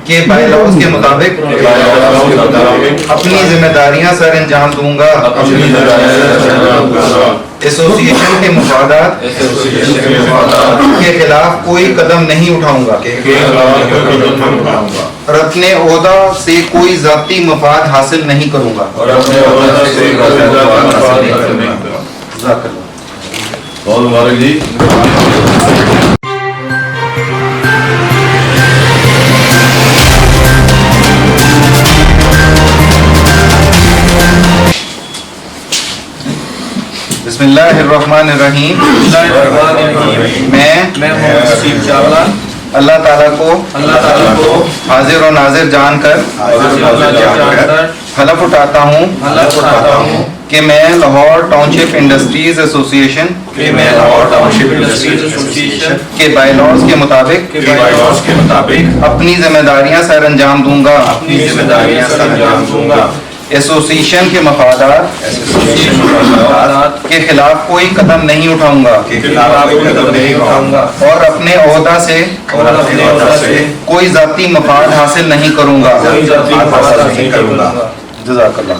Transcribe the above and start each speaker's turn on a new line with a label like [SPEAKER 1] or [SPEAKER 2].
[SPEAKER 1] کے by laws کے مطابق اپنی ذمہ داریاں سر انجام دوں گا. ایسوسیشن کے مفادات کے خلاف کوئی قدم نہیں اٹھاؤں گا اور اپنے عہدہ سے کوئی ذاتی مفاد حاصل نہیں کروں گا.
[SPEAKER 2] بہت مبارک جی.
[SPEAKER 1] بسم اللہ الرحمن الرحیم. میں اللہ تعالیٰ کو حاضر و ناظر جان کر حلف اٹھاتا ہوں کہ میں لاہور ٹاؤن شپ انڈسٹریز ایسوسیشن کے بائی لاز کے مطابق اپنی ذمہ داریاں سر انجام دوں گا. ایسوسیشن کے مفادات کے خلاف کوئی قدم نہیں اٹھاؤں گا اور اپنے عہدہ سے کوئی ذاتی مفاد حاصل نہیں کروں گا. جزاک اللہ.